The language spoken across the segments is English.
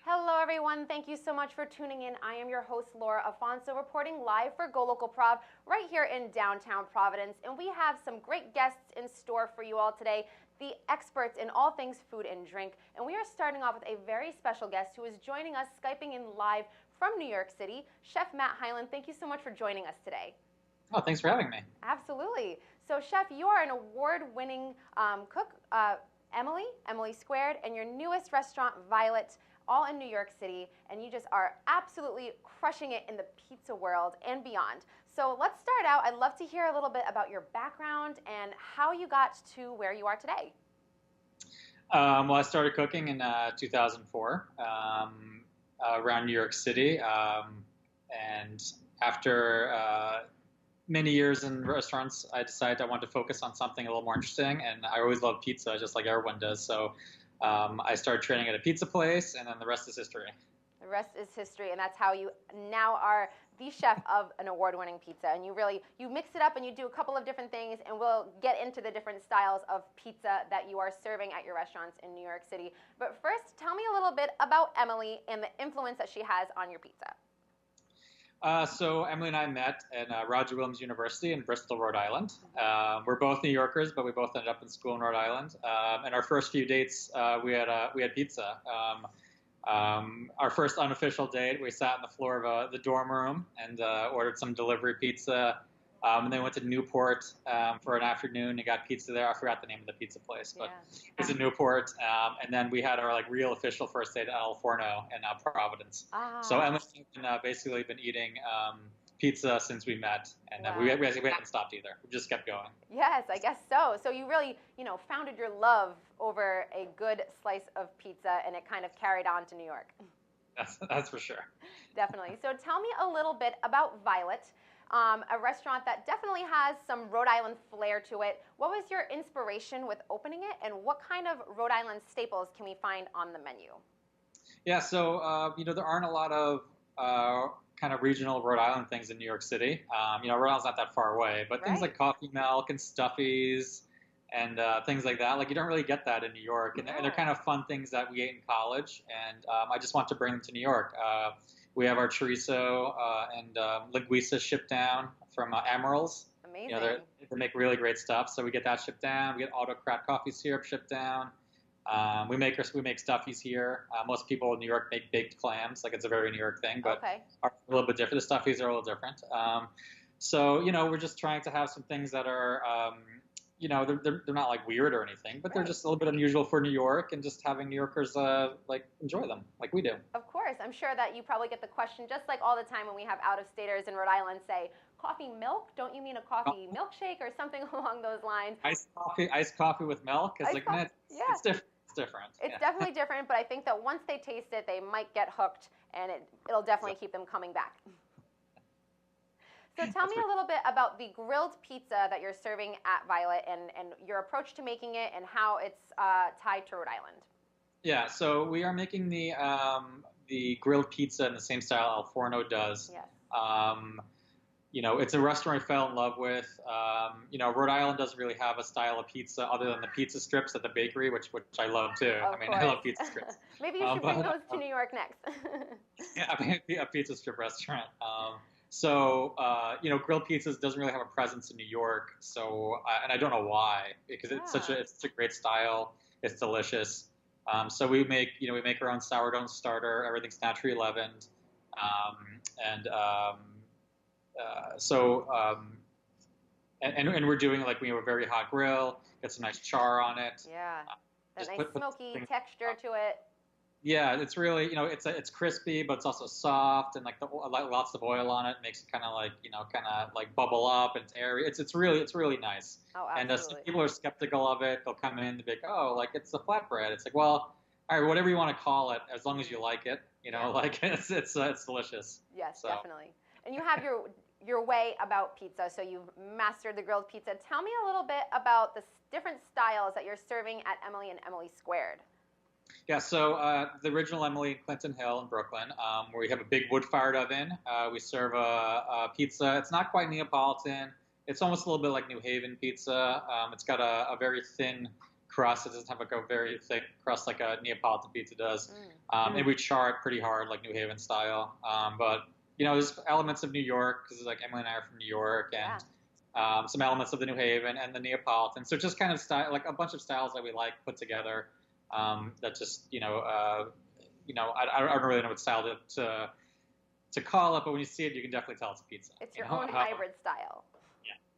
Hello, everyone. Thank you so much for tuning in. I am your host, Laura Afonso, reporting live for Go Local Prov right here in downtown Providence. And we have some great guests in store for you all today, the experts in all things food and drink. And we are starting off with a very special guest who is joining us, Skyping in live from New York City, Chef Matt Hyland. Thank you so much for joining us today. Oh, thanks for having me. Absolutely. So, Chef, you are an award-winning cook, Emily Squared, and your newest restaurant, Violet, all in New York City, and you just are absolutely crushing it in the pizza world and beyond. So let's start out. I'd love to hear a little bit about your background and how you got to where you are today. Well, I started cooking in 2004 around New York City, and after many years in restaurants, I decided I wanted to focus on something a little more interesting, and I always loved pizza, just like everyone does. So I started training at a pizza place, and then the rest is history. The rest is history, and that's how you now are the chef of an award-winning pizza. And you mix it up and you do a couple of different things, and we'll get into the different styles of pizza that you are serving at your restaurants in New York City. But first, tell me a little bit about Emily and the influence that she has on your pizza. So Emily and I met at Roger Williams University in Bristol, Rhode Island. We're both New Yorkers, but we both ended up in school in Rhode Island. And our first few dates, we had pizza. Our first unofficial date, we sat on the floor of the dorm room and ordered some delivery pizza. And then went to Newport for an afternoon and got pizza there. I forgot the name of the pizza place, but it's in Newport. And then we had our real official first date at El Forno in Providence. So Emily's basically been eating pizza since we met, and we haven't stopped either. We just kept going. Yes, I guess so. So you really, founded your love over a good slice of pizza, and it kind of carried on to New York. That's for sure. Definitely. So tell me a little bit about Violet. A restaurant that definitely has some Rhode Island flair to it. What was your inspiration with opening it, and what kind of Rhode Island staples can we find on the menu? Yeah, so there aren't a lot of kind of regional Rhode Island things in New York City. Rhode Island's not that far away, but things like coffee milk and stuffies and things like that, you don't really get that in New York, and they're kind of fun things that we ate in college, and I just want to bring them to New York. We have our chorizo and linguiça shipped down from Amaryl's. Amazing. They make really great stuff. So we get that shipped down. We get autocrat coffee syrup shipped down. We make stuffies here. Most people in New York make baked clams. It's a very New York thing, but are a little bit different. The stuffies are a little different. So we're just trying to have some things that are they're not weird or anything, but they're just a little bit unusual for New York, and just having New Yorkers enjoy them like we do. Of course. I'm sure that you probably get the question just like all the time when we have out-of-staters in Rhode Island say, coffee milk? Don't you mean a coffee milkshake or something along those lines? Iced coffee with milk? It's different. It's different. It's definitely different, but I think that once they taste it, they might get hooked, and it'll definitely keep them coming back. So tell me a little bit about the grilled pizza that you're serving at Violet, and your approach to making it and how it's tied to Rhode Island. Yeah, so we are making the grilled pizza in the same style El Forno does. Yes. It's a restaurant I fell in love with. Rhode Island doesn't really have a style of pizza other than the pizza strips at the bakery, which I love too. I love pizza strips. Maybe you should bring those to New York next. Yeah, a pizza strip restaurant. So grilled pizzas doesn't really have a presence in New York. So, and I don't know why, because it's such a great style. It's delicious. So we make our own sourdough starter. Everything's naturally leavened. And we're doing we have a very hot grill, get some nice char on it. Yeah, that nice smoky texture to it. Yeah, it's really it's crispy, but it's also soft, and lots of oil on it makes it kind of bubble up, and it's airy. It's really nice. Oh, absolutely. And some people are skeptical of it. They'll come in and be like, it's a flatbread. It's well, all right, whatever you want to call it, as long as you like it. It's delicious. Yes, definitely. And you have your way about pizza, so you've mastered the grilled pizza. Tell me a little bit about the different styles that you're serving at Emily and Emily Squared. Yeah, so the original Emily in Clinton Hill in Brooklyn, where we have a big wood-fired oven. We serve a pizza. It's not quite Neapolitan. It's almost a little bit like New Haven pizza. It's got a very thin crust. It doesn't have like a very thick crust like a Neapolitan pizza does. And we char it pretty hard, like New Haven style. But there's elements of New York because like Emily and I are from New York, and some elements of the New Haven and the Neapolitan. So just kind of style, like a bunch of styles that we like put together. That just I don't really know what style to call it, but when you see it, you can definitely tell it's a pizza. It's your own hybrid style.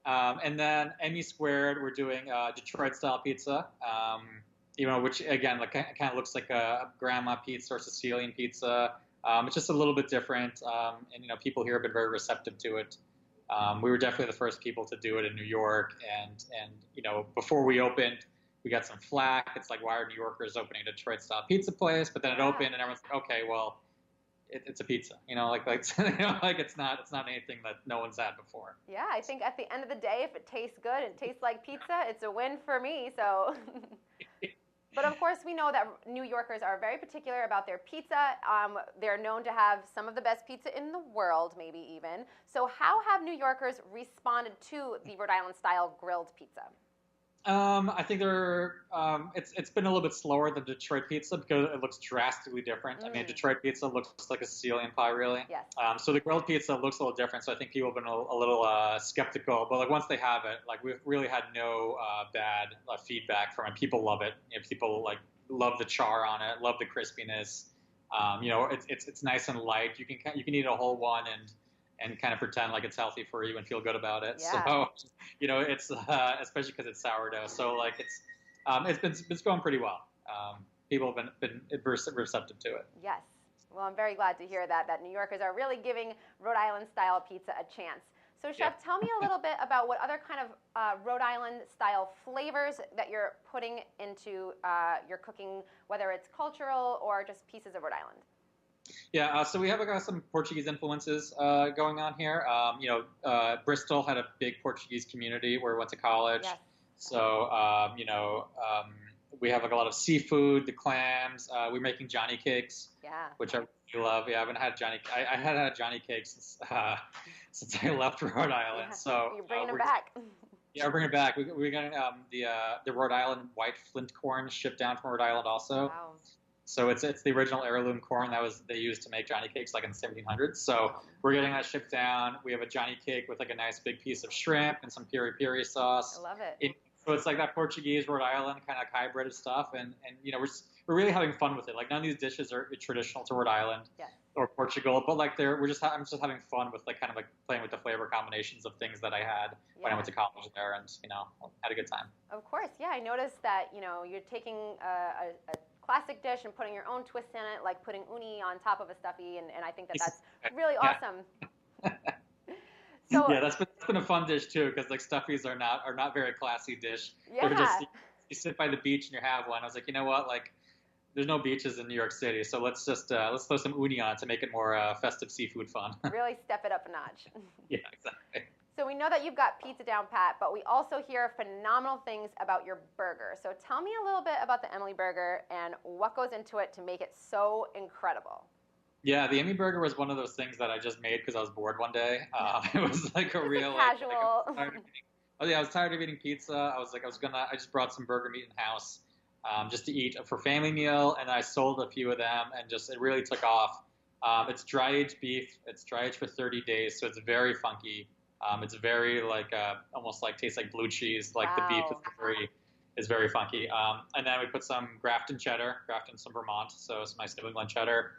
And then Emmy Squared, we're doing Detroit style pizza, which again, like kind of looks like a grandma pizza or Sicilian pizza. It's just a little bit different, and people here have been very receptive to it. We were definitely the first people to do it in New York, and before we opened, we got some flack. It's like, why are New Yorkers opening a Detroit style pizza place? But then it opened, and everyone's like, okay, well, it's a pizza, like it's not anything that no one's had before. Yeah, I think at the end of the day, if it tastes good and tastes like pizza, it's a win for me. So, but of course, we know that New Yorkers are very particular about their pizza. They're known to have some of the best pizza in the world, maybe even. So, how have New Yorkers responded to the Rhode Island style grilled pizza? I think it's been a little bit slower than Detroit pizza because it looks drastically different. I mean, Detroit pizza looks like a Sicilian pie, really. Yes. So the grilled pizza looks a little different. So I think people have been a little skeptical. But like once they have it, like we've really had no bad feedback from it. People love it. People like love the char on it, love the crispiness. It's nice and light. You can eat a whole one and kind of pretend like it's healthy for you and feel good about it. Yeah. So, it's especially because it's sourdough. So like it's going pretty well. People have been receptive to it. Yes. Well, I'm very glad to hear that New Yorkers are really giving Rhode Island style pizza a chance. So Chef, tell me a little bit about what other kind of Rhode Island style flavors that you're putting into your cooking, whether it's cultural or just pieces of Rhode Island. Yeah, so we have some Portuguese influences going on here. Bristol had a big Portuguese community where we went to college. Yes. So, we have like a lot of seafood, the clams. We're making Johnny cakes, which I really love. Yeah, I haven't had Johnny. I hadn't had Johnny cakes since I left Rhode Island. Yeah. So you're bringing them back. Yeah, we're bringing it back. We're getting the Rhode Island white flint corn shipped down from Rhode Island also. Wow. So it's the original heirloom corn they used to make Johnny cakes like in the 1700s. So we're getting that shipped down. We have a Johnny cake with like a nice big piece of shrimp and some piri sauce. I love it. So it's like that Portuguese Rhode Island kind of hybrid stuff, and we're really having fun with it. Like none of these dishes are traditional to Rhode Island or Portugal, but like I'm just having fun with like kind of like playing with the flavor combinations of things that I had when I went to college there, and had a good time. Of course, yeah. I noticed that you're taking a classic dish and putting your own twist in it, like putting uni on top of a stuffy, and I think that's really awesome. So, yeah, that's been a fun dish too, because like stuffies are not very classy dish. Yeah. They're just, you sit by the beach and you have one. I was like, you know what, like there's no beaches in New York City, so let's throw some uni on it to make it more festive seafood fun. Really step it up a notch. Yeah, exactly. So we know that you've got pizza down pat, but we also hear phenomenal things about your burger. So tell me a little bit about the Emily burger and what goes into it to make it so incredible. Yeah, the Emmy burger was one of those things that I just made because I was bored one day. It was like a real casual. I was tired of eating pizza. I just brought some burger meat in house just to eat for family meal, and I sold a few of them, and it really took off. It's dry aged beef. It's dry aged for 30 days, so it's very funky. It's very like almost like tastes like blue cheese. Like the beef is very funky. And then we put some Grafton cheddar, some Vermont, so some nice New England cheddar,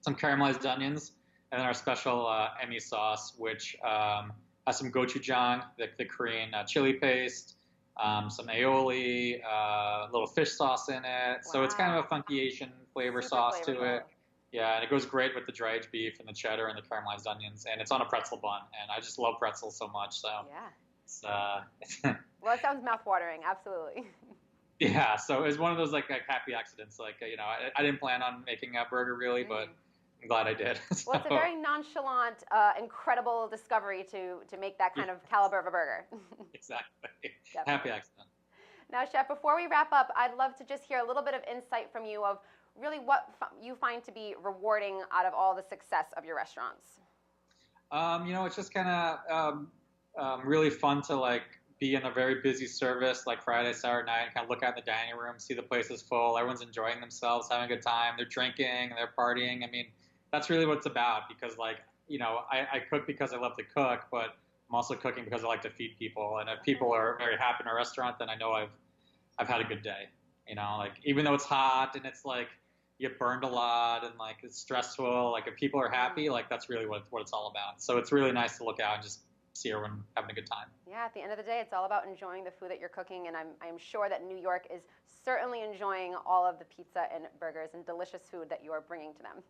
some caramelized onions, and then our special Emmy sauce, which has some gochujang, the Korean chili paste, some aioli, a little fish sauce in it. Wow. So it's kind of a funky Asian flavor sauce to it. Yeah, and it goes great with the dry aged beef and the cheddar and the caramelized onions, and it's on a pretzel bun, and I just love pretzels so much. So it's, well, it sounds mouthwatering, absolutely. Yeah, so it was one of those like happy accidents. Like I didn't plan on making a burger really, but I'm glad I did. Well, it's a very nonchalant, incredible discovery to make that kind of caliber of a burger. Exactly. Happy accident. Now, Chef, before we wrap up, I'd love to just hear a little bit of insight from you of really what you find to be rewarding out of all the success of your restaurants. It's just kind of really fun to like be in a very busy service like Friday, Saturday night, and kind of look out in the dining room, see the place is full, everyone's enjoying themselves, having a good time, they're drinking, they're partying. I mean, that's really what it's about because, like, I cook because I love to cook, but I'm also cooking because I like to feed people. And if people are very happy in a restaurant, then I know I've had a good day. Like even though it's hot and it's like you get burned a lot and like it's stressful, like if people are happy, like that's really what it's all about. So it's really nice to look out and just see everyone having a good time. Yeah, at the end of the day, it's all about enjoying the food that you're cooking, and I'm sure that New York is certainly enjoying all of the pizza and burgers and delicious food that you are bringing to them.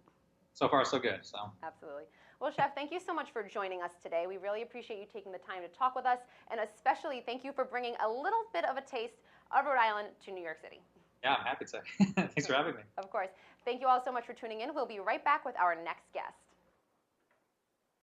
So far, so good. So absolutely. Well, Chef, thank you so much for joining us today. We really appreciate you taking the time to talk with us, and especially thank you for bringing a little bit of a taste of Rhode Island to New York City. Yeah, I'm happy to. Thanks for having me. Of course. Thank you all so much for tuning in. We'll be right back with our next guest.